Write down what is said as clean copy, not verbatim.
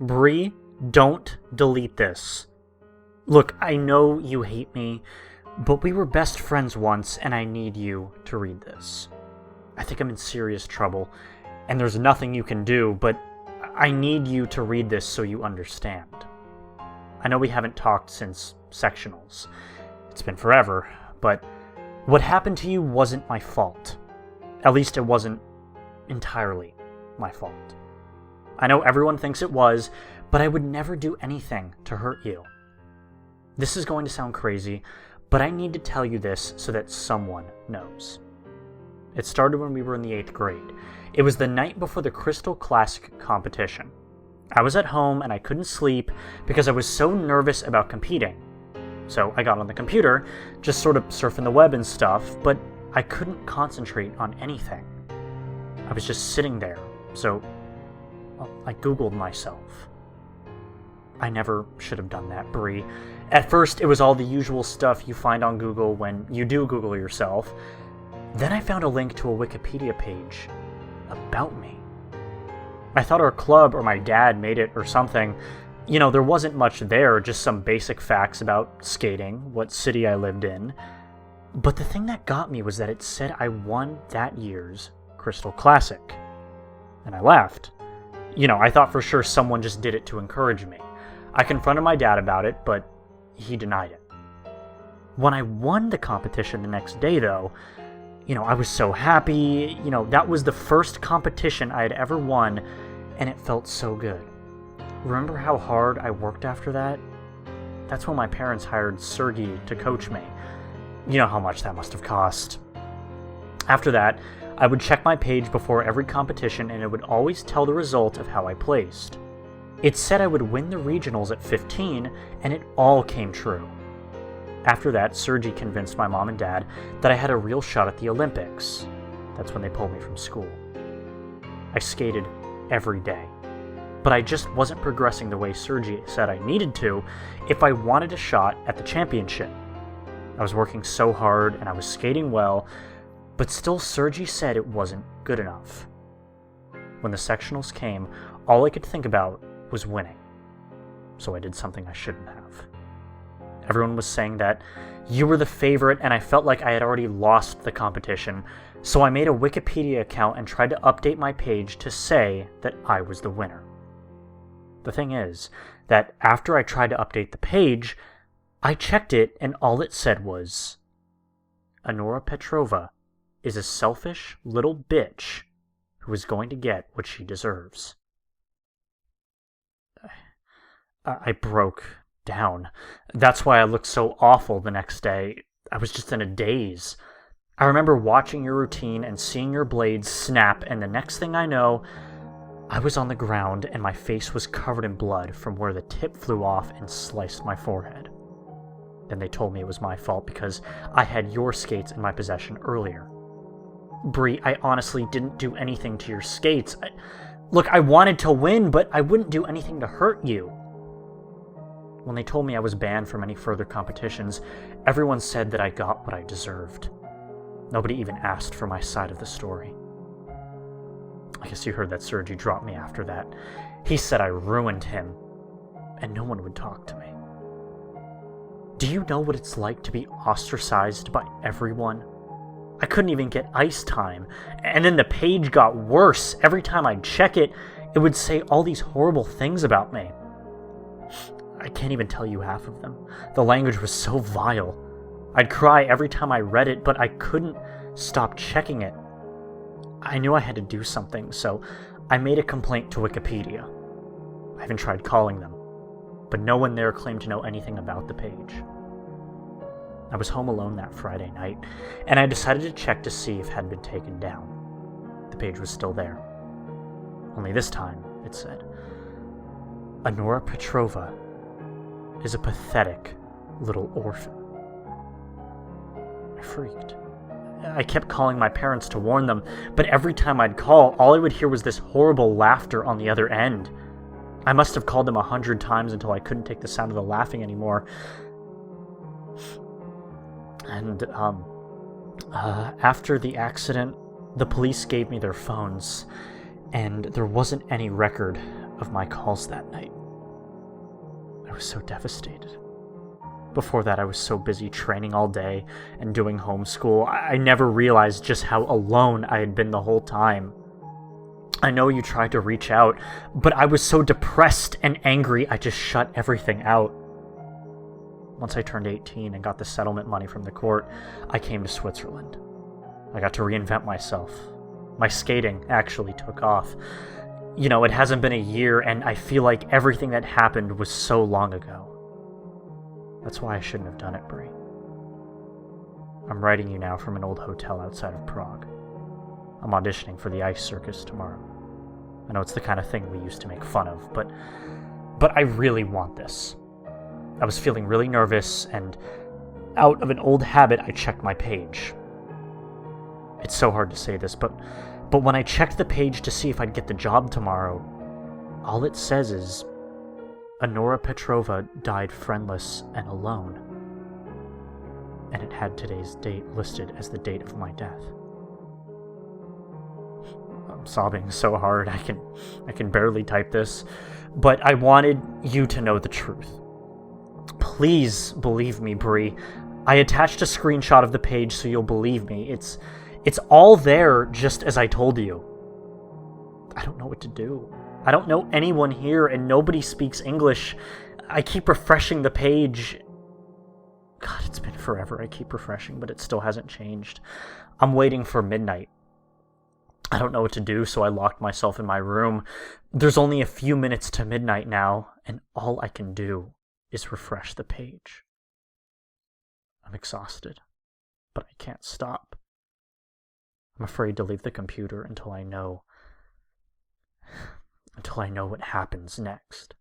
Bree, don't delete this. Look, I know you hate me, but we were best friends once, and I need you to read this. I think I'm in serious trouble, and there's nothing you can do, but I need you to read this so you understand. I know we haven't talked since sectionals. It's been forever, but what happened to you wasn't my fault. At least it wasn't entirely my fault. I know everyone thinks it was, but I would never do anything to hurt you. This is going to sound crazy, but I need to tell you this so that someone knows. It started when we were in the 8th grade. It was the night before the Crystal Classic competition. I was at home and I couldn't sleep because I was so nervous about competing. So I got on the computer, just sort of surfing the web and stuff, but I couldn't concentrate on anything. I was just sitting there, so I Googled myself. I never should have done that, Bree. At first, it was all the usual stuff you find on Google when you do Google yourself. Then I found a link to a Wikipedia page about me. I thought our club or my dad made it or something. You know, there wasn't much there, just some basic facts about skating, what city I lived in. But the thing that got me was that it said I won that year's Crystal Classic. And I laughed. You know, I thought for sure someone just did it to encourage me. I confronted my dad about it, but he denied it. When I won the competition the next day, though, you know, I was so happy. You know, that was the first competition I had ever won, and it felt so good. Remember how hard I worked after that? That's when my parents hired Sergey to coach me. You know how much that must have cost. After that, I would check my page before every competition, and it would always tell the result of how I placed. It said I would win the regionals at 15, and it all came true. After that, Sergey convinced my mom and dad that I had a real shot at the Olympics. That's when they pulled me from school. I skated every day, but I just wasn't progressing the way Sergey said I needed to if I wanted a shot at the championship. I was working so hard and I was skating well, but still Sergey said it wasn't good enough. When the sectionals came, all I could think about was winning. So I did something I shouldn't have. Everyone was saying that you were the favorite, and I felt like I had already lost the competition, so I made a Wikipedia account and tried to update my page to say that I was the winner. The thing is that after I tried to update the page, I checked it and all it said was, Annora Petrova is a selfish little bitch who is going to get what she deserves. I broke down. That's why I looked so awful the next day. I was just in a daze. I remember watching your routine and seeing your blades snap, and the next thing I know, I was on the ground and my face was covered in blood from where the tip flew off and sliced my forehead. Then they told me it was my fault because I had your skates in my possession earlier. Bree, I honestly didn't do anything to your skates. Look, I wanted to win, but I wouldn't do anything to hurt you. When they told me I was banned from any further competitions, everyone said that I got what I deserved. Nobody even asked for my side of the story. I guess you heard that Sergey dropped me after that. He said I ruined him, and no one would talk to me. Do you know what it's like to be ostracized by everyone? I couldn't even get ice time, and then the page got worse. Every time I'd check it, it would say all these horrible things about me. I can't even tell you half of them. The language was so vile. I'd cry every time I read it, but I couldn't stop checking it. I knew I had to do something, so I made a complaint to Wikipedia. I even tried calling them, but no one there claimed to know anything about the page. I was home alone that Friday night, and I decided to check to see if it had been taken down. The page was still there. Only this time, it said, Annora Petrova is a pathetic little orphan. I freaked. I kept calling my parents to warn them, but every time I'd call, all I would hear was this horrible laughter on the other end. I must have called them 100 times until I couldn't take the sound of the laughing anymore. And, after the accident, the police gave me their phones, and there wasn't any record of my calls that night. I was so devastated. Before that, I was so busy training all day and doing homeschool, I never realized just how alone I had been the whole time. I know you tried to reach out, but I was so depressed and angry I just shut everything out. Once I turned 18 and got the settlement money from the court, I came to Switzerland. I got to reinvent myself. My skating actually took off. You know, it hasn't been a year, and I feel like everything that happened was so long ago. That's why I shouldn't have done it, Brie. I'm writing you now from an old hotel outside of Prague. I'm auditioning for the ice circus tomorrow. I know it's the kind of thing we used to make fun of, but I really want this. I was feeling really nervous, and out of an old habit, I checked my page. It's so hard to say this, but when I checked the page to see if I'd get the job tomorrow, all it says is, Annora Petrova died friendless and alone. And it had today's date listed as the date of my death. I'm sobbing so hard I can barely type this, but I wanted you to know the truth. Please believe me, Brie. I attached a screenshot of the page so you'll believe me. It's all there just as I told you. I don't know what to do. I don't know anyone here, and nobody speaks English. I keep refreshing the page. God, it's been forever. I keep refreshing, but it still hasn't changed. I'm waiting for midnight. I don't know what to do, so I locked myself in my room. There's only a few minutes to midnight now, and all I can do is refresh the page. I'm exhausted, but I can't stop. I'm afraid to leave the computer until I know what happens next.